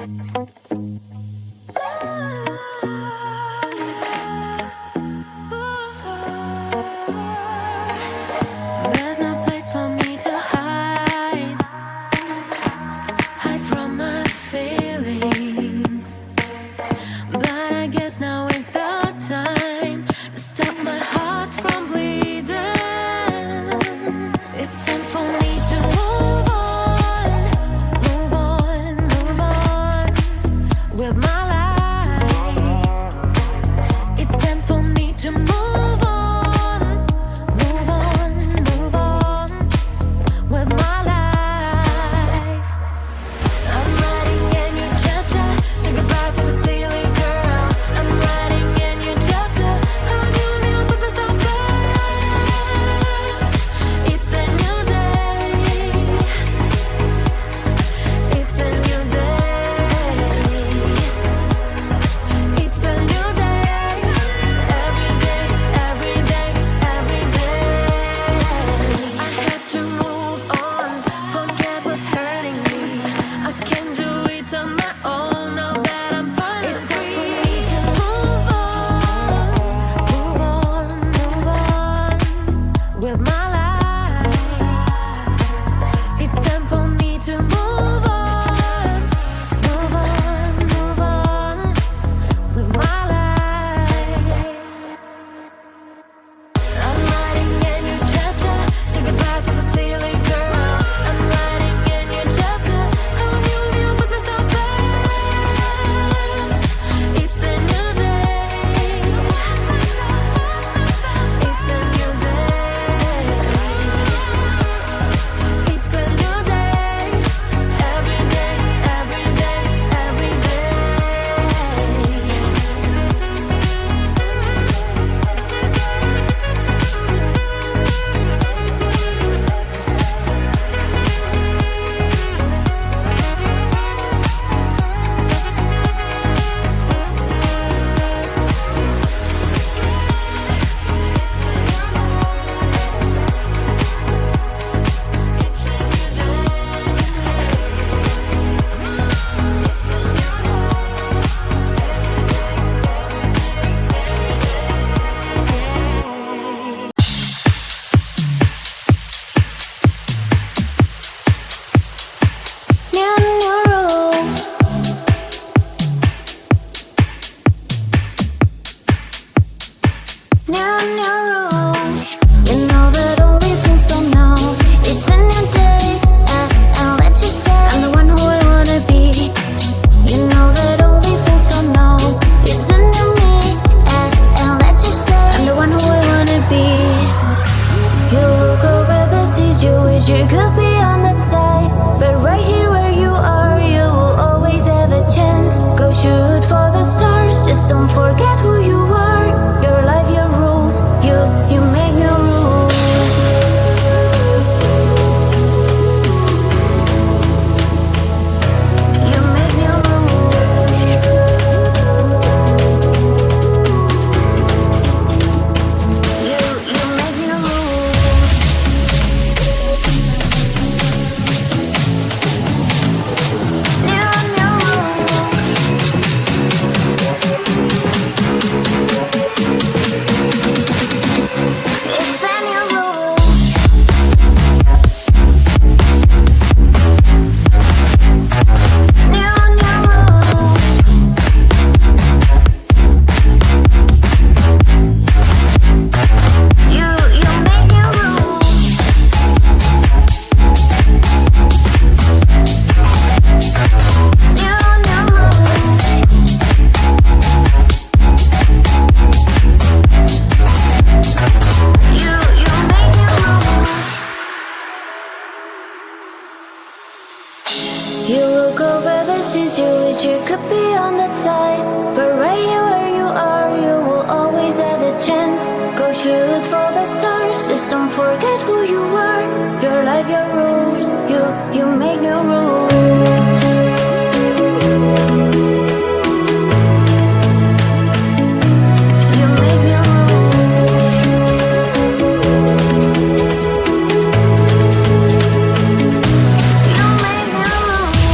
There's no place for me to hide from my feelings. But I guess now is the time to stop my heart from bleeding. It's time for me to move on with my life. It's time for me to move on with my life. I'm writing a new chapter, say goodbye to the silly girl. I'm writing a new chapter, how you put myself first. It's a new day, it's a new day, it's a new day, every day, every day, every day. I have to move on, forget what's hurting me. I can do it on my own now that I'm finally free. It's time for me to move on with my life. It's time for me to move on with my life. I'm writing a new chapter, say goodbye to the silly girl. I'm writing a new chapter, how you put myself first. It's a new day, it's a new day, it's a new day, every day, every day, every day. New rules. New rules. You know that only things don't know. It's a new day, and let's just say I'm the one who I wanna be. You know that only things don't know. It's a new me, and let's just say I'm the one who I wanna be. You look over the seas, you wish you could be on that side, but right here where you are, you will always have a chance. Go shoot for the stars, just don't forget who you are. Your life, your rules, you make your rules. You make your rules. You make your rules. New You look over the seas, you wish you could be on that side, but right here where you are, you will always have a chance. Go shoot for the stars, just don't forget who you are. Your life, your rules, you make your rules. You make your rules. You make your rules.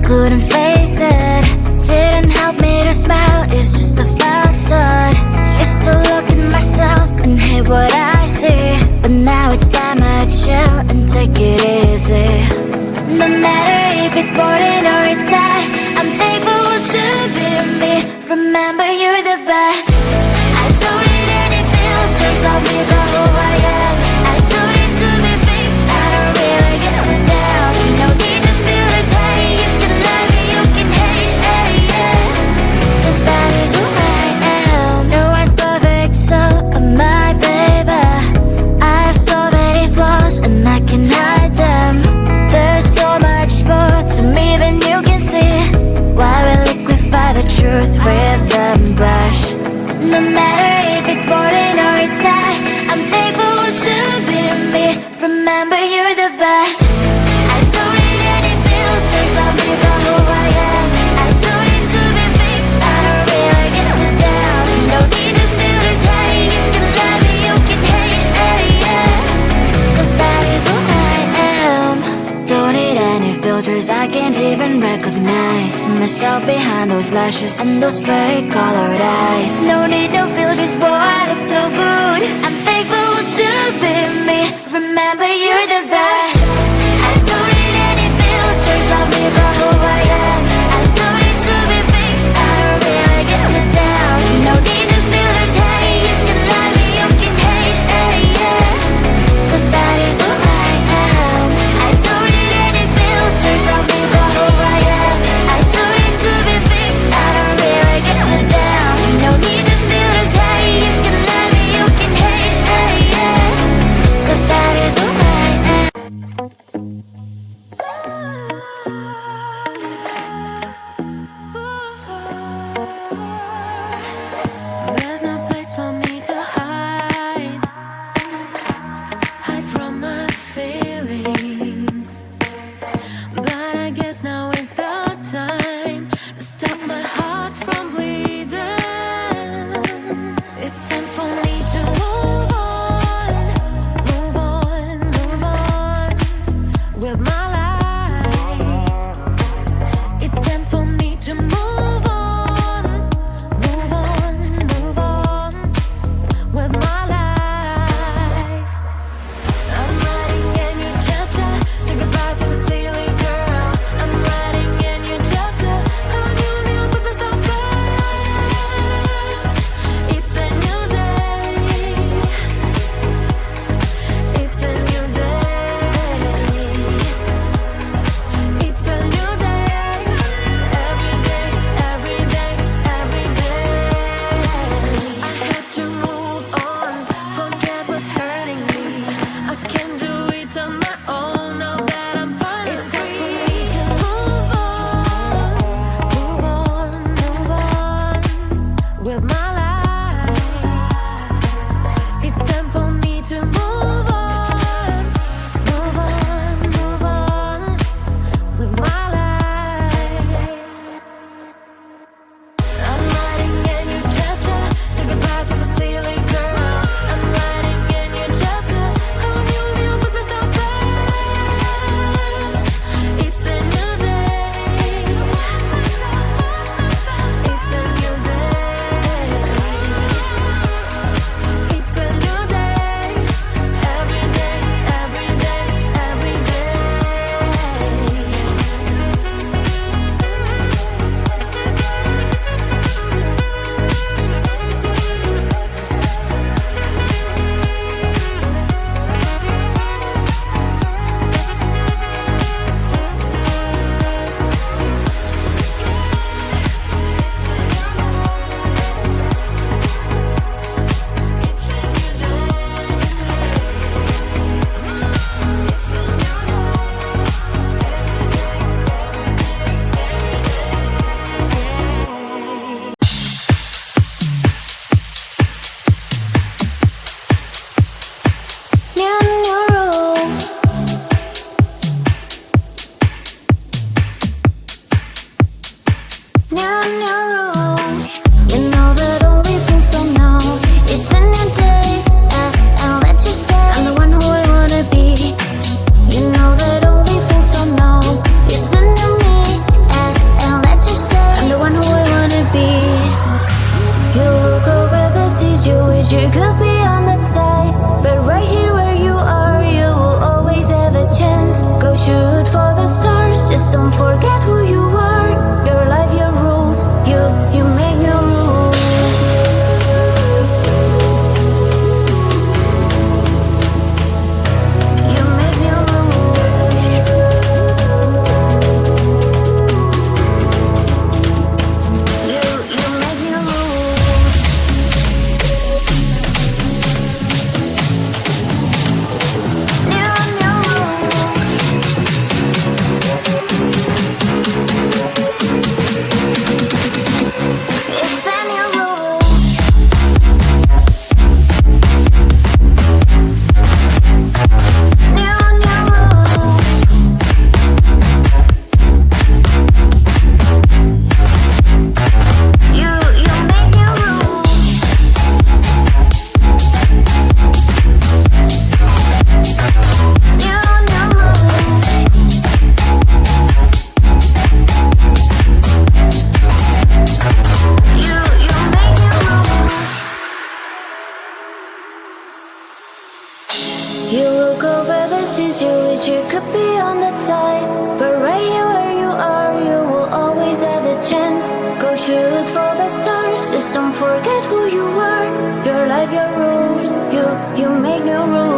couldn't face it. Didn't help me to smile, it's just a facade. Used to look at myself and hate what I see, but now it's time I chill and take it easy. No matter if it's boring or it's not, I'm thankful to be me. Remember, you're the best. I don't need any filters, love me for who I am. I don't need to be fixed, I don't really give a damn. No need to filters, hey, you can love me, you can hate, hey, yeah. 'Cause that is who I am. No one's perfect, so am I, baby. I have so many flaws and I can hide them. There's so much more to me than you can see. Why we liquefy the truth with the brush? No matter if it's boring or it's not, I'm thankful to be me. Remember, you're the best. I don't need any filters, love me for who I am. I don't need to be fixed, I don't really give a damn. No need to filters, hey, you can love me, you can hate, hey, yeah. 'Cause that is who I am. Don't need any filters, I can't even recognize myself behind those lashes and those fake colored eyes. No need no filters, boy, I look so good. I'm thankful to be me. Remember, you're the best. I don't need any filters, love me for who I am. I don't need to be fixed, I don't really give a damn. No need no filters, hey, you can love me, you can hate, hey, yeah. 'Cause that is who I am. I don't need any filters, love me for who I am. I don't need to be fixed, I don't really give a damn. No need to filters, hey, you can love me, you can hate, hey, yeah. 'Cause that is who I am. There's no place for me to hide from my feelings. But I guess now is the time to stop my heart from bleeding. It's time for me to move on, move on, move on with my life. It's time for me to move on, move on, move on with my life. I'm writing a new chapter, say goodbye to the silly girl. I'm writing a new chapter, how new me put myself first. It's a new day, it's a new day, it's a new day. Every day, every day, every day. I have to move on, forget what's hurting me. I can do it on my own now that I'm finally free. It's time for me to move on, move on, move on with my life. It's time for me to move on, move on, move on with my life. I'm writing a new chapter, say goodbye to the silly girl. I'm writing a new chapter, how new me put myself first. It's a new day, it's a new day, it's a new day. Every day, every day, every day. New rules. New rules. You know that only things from now. It's a new day, and let's just say I'm the one who I wanna be. You know that only things from now. It's a new me, could be on the tide, but right here where you are, you will always have the chance. Go shoot for the stars, just don't forget who you are. Your life, your rules, you make new rules.